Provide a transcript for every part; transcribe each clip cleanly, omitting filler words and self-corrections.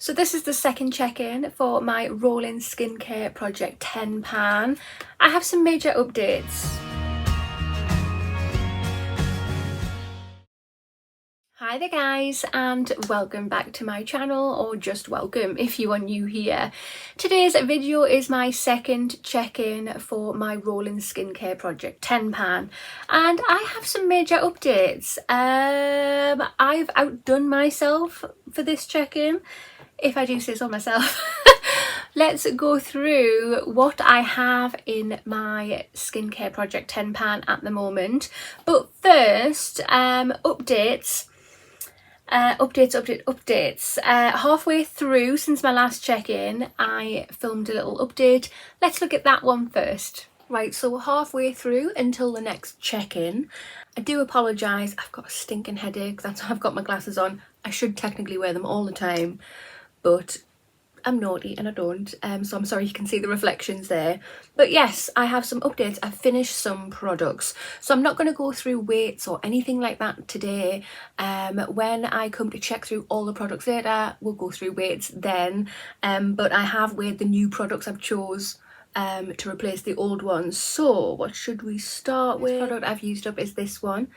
So this is the second check-in for my rolling skincare project 10 pan. I have some major updates. Hi there guys, and welcome back to my channel, or just welcome if you are new here. Today's video is my second check-in for my rolling skincare project 10 pan, and I have some major updates. I've outdone myself for this check-in, if I do say so myself. Let's go through what I have in my skincare project 10 pan at the moment. But first, updates. Halfway through since my last check-in, I filmed a little update. Let's look at that one first. Right, so we're halfway through until the next check-in. I do apologise, I've got a stinking headache. That's why I've got my glasses on. I should technically wear them all the time, but I'm naughty and I don't, so I'm sorry you can see the reflections there. But yes, I have some updates. I've finished some products, so I'm not going to go through weights or anything like that today. When I come to check through all the products later, we'll go through weights then, but I have weighed the new products I've chose to replace the old ones. So what should we start with? The product I've used up is this one.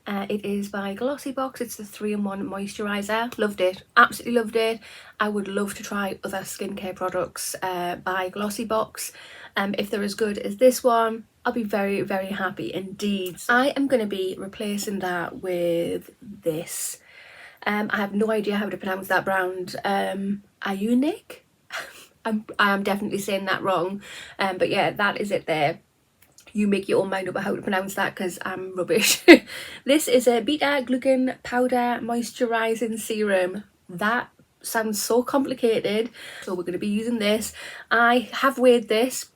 It is by Glossybox. It's the 3-in-1 moisturiser. Loved it, absolutely loved it. I would love to try other skincare products by Glossybox. If they're as good as this one, I'll be very, very happy indeed. I am going to be replacing that with this. I have no idea how to pronounce that brand. Ionic? I am definitely saying that wrong, but yeah, that is it there. You make your own mind up about how to pronounce that because I'm rubbish. This is a beta glucan powder moisturising serum. That sounds so complicated, so we're going to be using this. I have weighed this,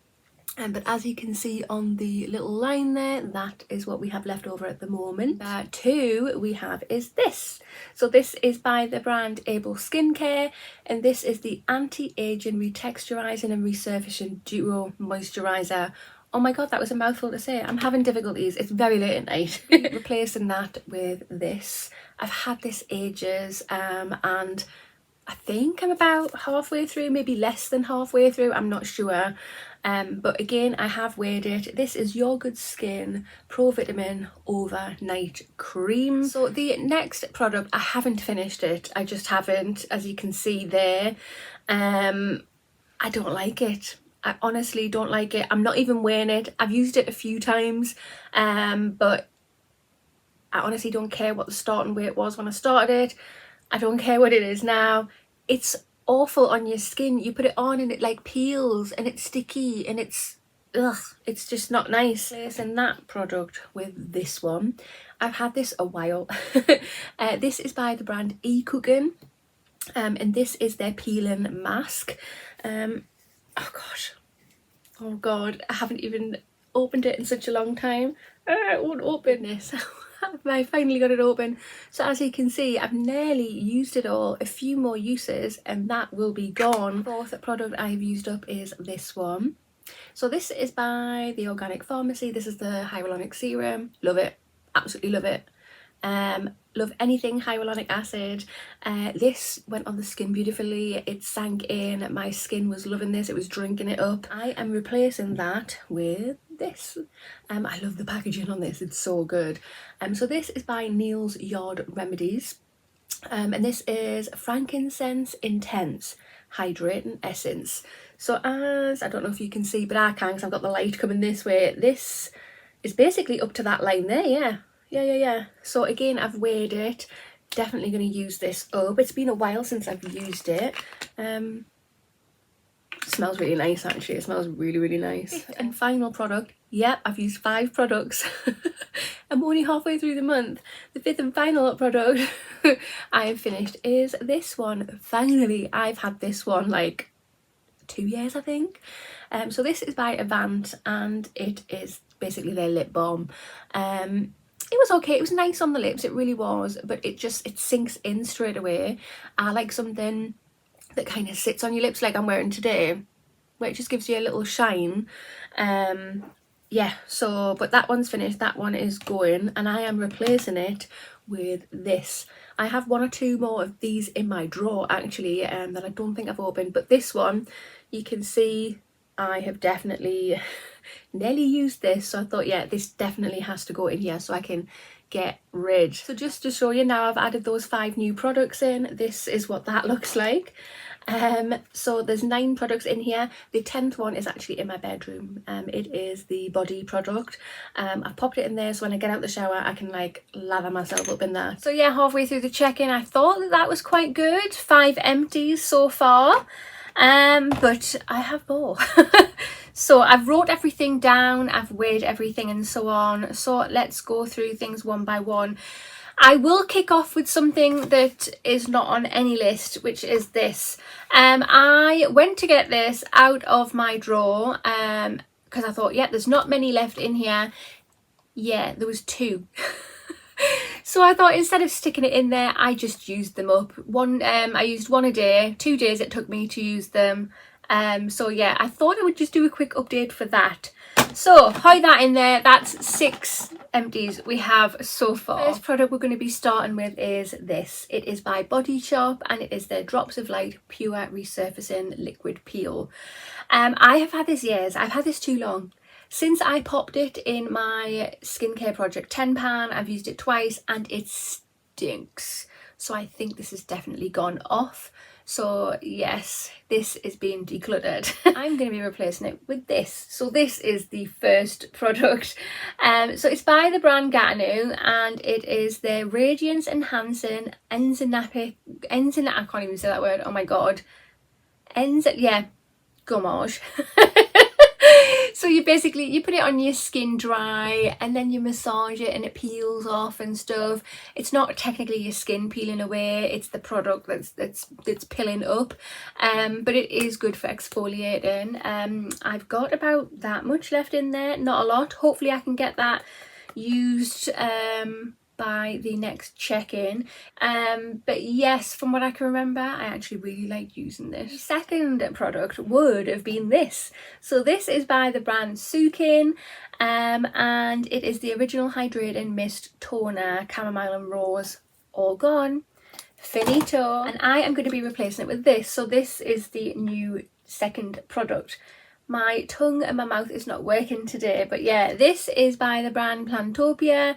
but as you can see on the little line there, that is what we have left over at the moment. Two we have is this. So this is by the brand Able Skincare, and this is the anti-aging, retexturizing and resurfacing duo moisturiser. Oh my god, that was a mouthful to say. I'm having difficulties. It's very late at night. Replacing that with this. I've had this ages, and I think I'm about halfway through, maybe less than halfway through, I'm not sure. But again, I have weighed it. This is Your Good Skin Pro Vitamin Overnight Cream. So the next product, I haven't finished it. I just haven't, as you can see there. I don't like it. I honestly don't like it. I'm not even wearing it. I've used it a few times, but I honestly don't care what the starting weight was when I started it. I don't care what it is now. It's awful on your skin. You put it on and it like peels and it's sticky and it's it's just not nice. Placing that product with this one. I've had this a while. This is by the brand Ecooking, and this is their peeling mask. Oh god, I haven't even opened it in such a long time. It won't open this. I finally got it open. So as you can see, I've nearly used it all. A few more uses and that will be gone. Fourth product I've used up is this one. So this is by the Organic Pharmacy. This is the hyaluronic serum. Love it, absolutely love it. Love anything hyaluronic acid. This went on the skin beautifully. It sank in. My skin was loving this. It was drinking it up. I am replacing that with this. I love the packaging on this. It's so good. So this is by Neil's Yard Remedies. And this is Frankincense Intense Hydrating Essence. So as, I don't know if you can see, but I can because I've got the light coming this way. This is basically up to that line there, yeah. So again, I've weighed it. Definitely going to use this up. It's been a while since I've used it. Smells really nice actually. It smells really, really nice. Fifth and final product. Yep, I've used 5 products. I'm only halfway through the month. The fifth and final product I have finished is this one. Finally, I've had this one like 2 years, I think. So this is by Avant, and it is basically their lip balm. It was okay, it was nice on the lips, it really was, but it sinks in straight away. I like something that kind of sits on your lips like I'm wearing today, where it just gives you a little shine. yeah, so, but that one's finished, that one is going, and I am replacing it with this. I have one or two more of these in my drawer actually, that I don't think I've opened, but this one, you can see I have definitely nearly used this, so I thought, yeah, this definitely has to go in here so I can get rid. So just to show you now, I've added those 5 new products in. This is what that looks like. So there's 9 products in here. The 10th one is actually in my bedroom. It is the body product. I've popped it in there so when I get out the shower I can like lather myself up in that. So yeah, halfway through the check-in I thought that was quite good. 5 empties so far, but I have more. So I've wrote everything down, I've weighed everything and so on. So let's go through things one by one. I will kick off with something that is not on any list, which is this. I went to get this out of my drawer because I thought, yeah, there's not many left in here. Yeah, there was 2. So I thought instead of sticking it in there, I just used them up. I used 1 a day, 2 days it took me to use them. So yeah, I thought I would just do a quick update for that. So hide that in there. That's 6 empties we have so far. First product we're going to be starting with is this. It is by Body Shop and it is their Drops of Light Pure Resurfacing Liquid Peel. I have had this years. I've had this too long. Since I popped it in my skincare project 10 pan, I've used it twice and it stinks. So I think this has definitely gone off. So yes, this is being decluttered. I'm going to be replacing it with this. So this is the first product. So it's by the brand Gatineau and it is their Radiance Enhancing Enzymatic, I can't even say that word, oh my god. Gommage. So you basically, you put it on your skin dry and then you massage it and it peels off and stuff. It's not technically your skin peeling away, it's the product that's pilling up. But it is good for exfoliating. I've got about that much left in there, not a lot. Hopefully I can get that used by the next check-in. But yes, from what I can remember, I actually really like using this. The second product would have been this. So this is by the brand Ecooking, and it is the Original Hydrating Mist Toner, Chamomile and Rose, all gone. Finito. And I am going to be replacing it with this. So this is the new second product. My tongue and my mouth is not working today, but yeah, this is by the brand Plantopia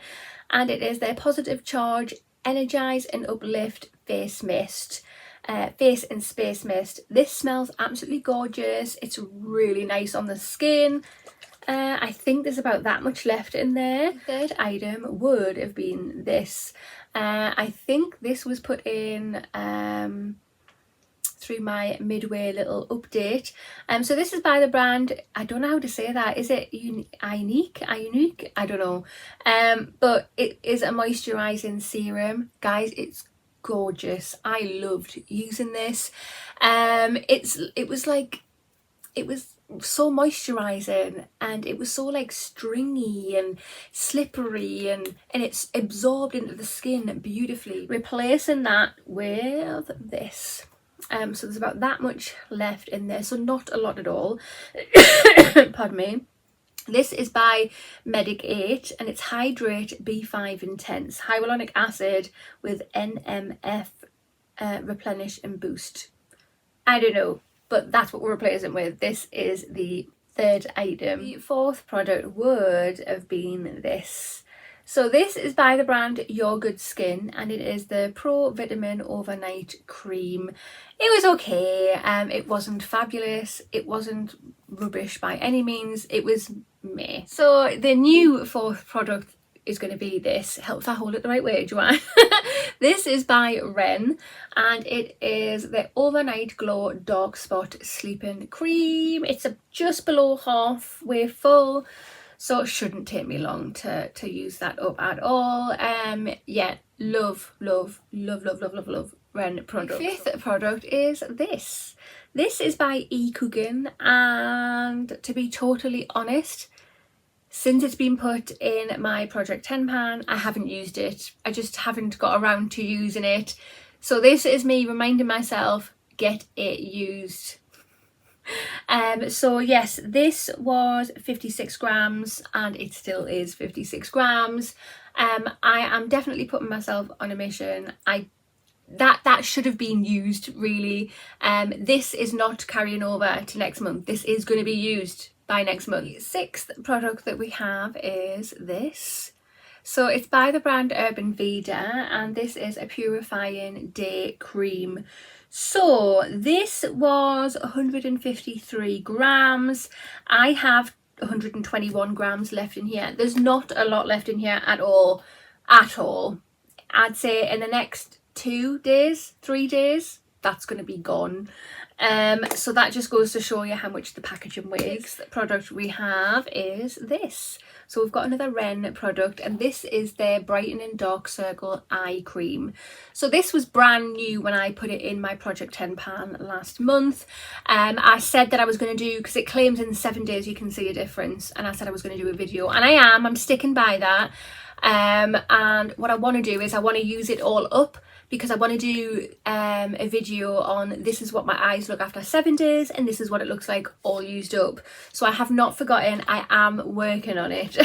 and it is their Positive Charge Energize and Uplift Face Mist. Face and Space Mist. This smells absolutely gorgeous. It's really nice on the skin. I think there's about that much left in there. The third item would have been this. I think this was put in through my midway little update. So this is by the brand, I don't know how to say that, is it Unique? I don't know. But it is a moisturising serum. Guys, it's gorgeous. I loved using this. It was so moisturising and it was so like stringy and slippery and it's absorbed into the skin beautifully. Replacing that with this. So there's about that much left in there, so not a lot at all. Pardon me. This is by Medic 8 and it's Hydrate B5 Intense Hyaluronic Acid with NMF Replenish and Boost. I don't know, but that's what we're replacing with. This is the third item. The fourth product would have been this. So this is by the brand Your Good Skin and it is the Pro Vitamin Overnight Cream. It was okay. It wasn't fabulous. It wasn't rubbish by any means. It was meh. So the new fourth product is going to be this. Help if I hold it the right way, Joanne. This is by Ren and it is the Overnight Glow Dark Spot Sleeping Cream. It's just below halfway full. So it shouldn't take me long to use that up at all. Yeah, love Ren product. The fifth product is this. This is by Ecooking and to be totally honest, since it's been put in my Project 10 pan, I haven't used it. I just haven't got around to using it. So this is me reminding myself, get it used. So yes, this was 56 grams and it still is 56 grams. I am definitely putting myself on a mission. That should have been used really. This is not carrying over to next month. This is going to be used by next month. The sixth product that we have is this. So it's by the brand Veda, and this is a purifying day cream. So this was 153 grams. I have 121 grams left in here. There's not a lot left in here at all. I'd say in the next 2 days, 3 days, that's going to be gone. So that just goes to show you how much the packaging weighs. The product we have is this. So we've got another Ren product, and this is their Brightening Dark Circle Eye Cream. So this was brand new when I put it in my Project 10 pan last month. I said that I was going to do, because it claims in 7 days you can see a difference, and I said I was going to do a video, and I'm sticking by that. And what I want to do is I want to use it all up, because I want to do a video on this is what my eyes look after 7 days, and this is what it looks like all used up. So I have not forgotten. I am working on it.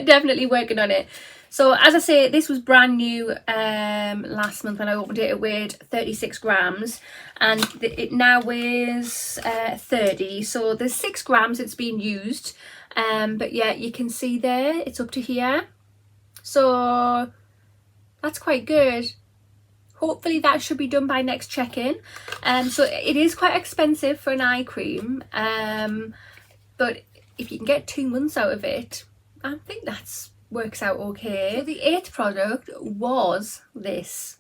Definitely working on it. So as I say, this was brand new last month when I opened it. It weighed 36 grams and it now weighs 30. So there's 6 grams it's been used. But yeah, you can see there it's up to here. So that's quite good. Hopefully that should be done by next check-in. So it is quite expensive for an eye cream, but if you can get 2 months out of it, I think that works out okay. So the 8th product was this.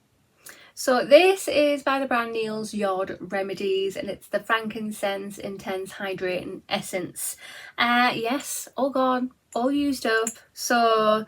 So this is by the brand Neal's Yard Remedies, and it's the Frankincense Intense Hydrating Essence. Yes, all gone, all used up. So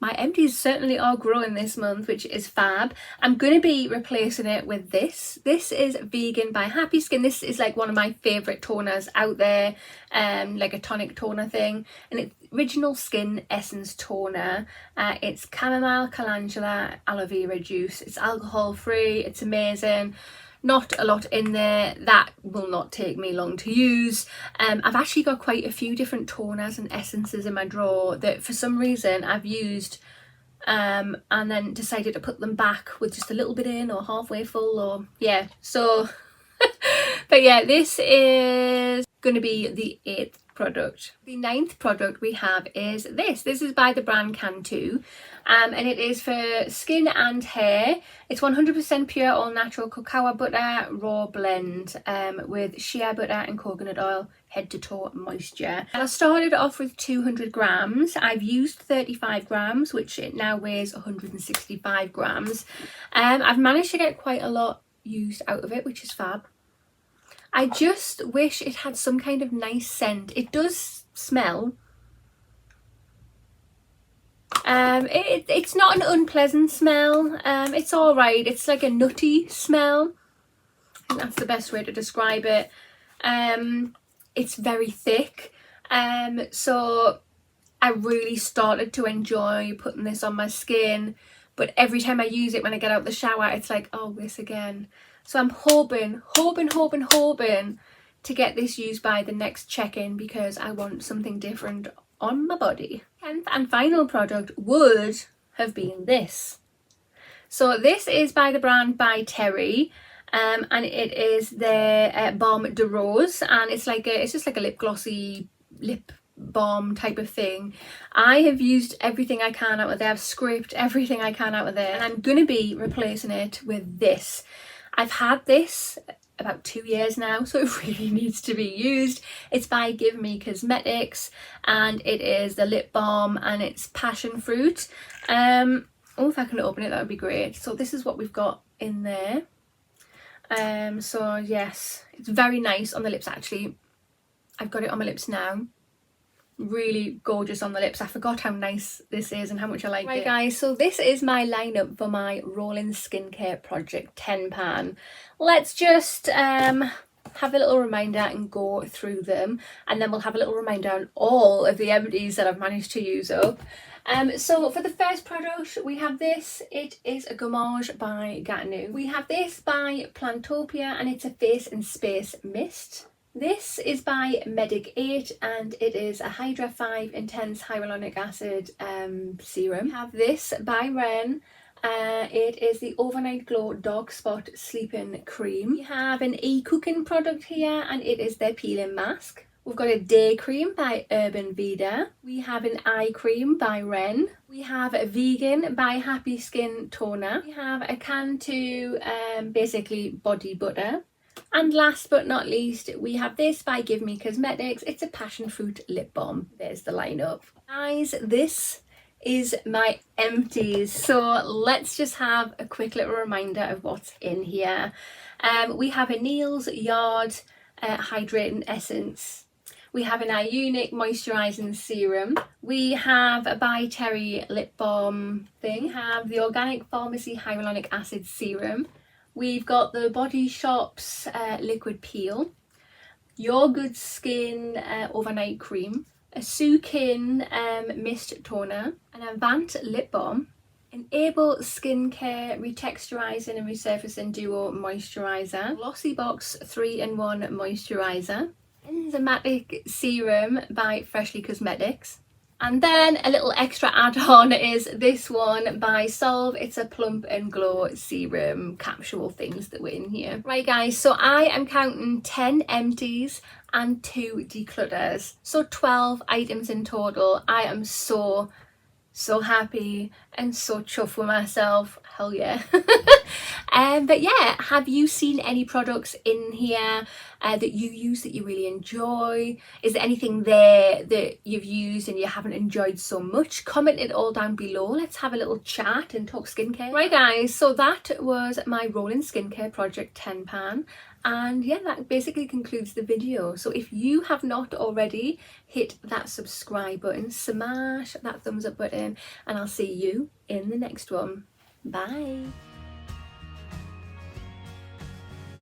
my empties certainly are growing this month, which is fab. I'm going to be replacing it with this. This is vegan by Happy Skin. This is like one of my favourite toners out there, like a tonic toner thing. And it's Original Skin Essence Toner. It's chamomile, calendula, aloe vera juice. It's alcohol free. It's amazing. Not a lot in there. That will not take me long to use. I've actually got quite a few different toners and essences in my drawer that for some reason I've used and then decided to put them back with just a little bit in or halfway full, or yeah, so but yeah, this is going to be the 8th product. The 9th product we have is this. This is by the brand Cantu, and it is for skin and hair. It's 100% pure all natural cacao butter raw blend with shea butter and coconut oil, head to toe moisture. And I started off with 200 grams. I've used 35 grams, which it now weighs 165 grams. I've managed to get quite a lot used out of it, which is fab. I just wish it had some kind of nice scent. It does smell. It's not an unpleasant smell. It's all right. It's like a nutty smell. I think that's the best way to describe it. It's very thick. So I really started to enjoy putting this on my skin. But every time I use it when I get out of the shower, it's like, oh, this again. So I'm hoping to get this used by the next check-in, because I want something different on my body. 10th and final product would have been this. So this is by the brand By Terry, and it is their Balm de Rose, and it's just like a lip glossy lip balm type of thing. I have used everything I can out of there. I've scraped everything I can out of there, and I'm gonna be replacing it with this. I've had this about 2 years now, so it really needs to be used. It's by Give Me Cosmetics, and it is the lip balm, and it's passion fruit. Oh, if I can open it, that would be great. So this is what we've got in there. So yes, it's very nice on the lips. Actually, I've got it on my lips now. Really gorgeous on the lips. I forgot how nice this is and how much I like it. Right guys, so this is my lineup for my Rolling Skincare Project 10 pan. Let's just have a little reminder and go through them, and then we'll have a little reminder on all of the empties that I've managed to use up. So for the first product we have this. It is a Gommage by Gatineau. We have this by Plantopia, and it's a Face and Space Mist. This is by Medic 8 and it is a Hydra 5 Intense Hyaluronic Acid serum. We have this by Ren. It is the Overnight Glow Dark Spot Sleeping Cream. We have an Ecooking product here and it is their peeling mask. We've got a day cream by Veda. We have an eye cream by Ren. We have a vegan by Happy Skin toner. We have a Cantu basically body butter. And last but not least, we have this by Give Me Cosmetics. It's a passion fruit lip balm. There's the lineup. Guys, this is my empties. So let's just have a quick little reminder of what's in here. We have a Neil's Yard Hydrating Essence. We have an Ionic Moisturising Serum. We have a By Terry Lip Balm thing. We have the Organic Pharmacy Hyaluronic Acid Serum. We've got the Body Shop's Liquid Peel. Your Good Skin Overnight Cream. A Sukin Mist Toner. An Avant Lip Balm. An Able Skincare Retexturizing and Resurfacing Duo Moisturiser. Glossy Box 3-in-1 Moisturiser. Enzymatic Serum by Freshly Cosmetics. And then a little extra add-on is this one by Solve. It's a Plump and Glow Serum capsule things that were in here. Right guys, so I am counting 10 empties and 2 declutters. So 12 items in total. I am so happy and so chuffed with myself. Hell yeah. But yeah, have you seen any products in here that you use that you really enjoy? Is there anything there that you've used and you haven't enjoyed so much? Comment it all down below. Let's have a little chat and talk skincare. Right guys, so that was my rolling skincare project 10 pan. And yeah, that basically concludes the video. So if you have not already, hit that subscribe button, smash that thumbs up button, and I'll see you in the next one. Bye.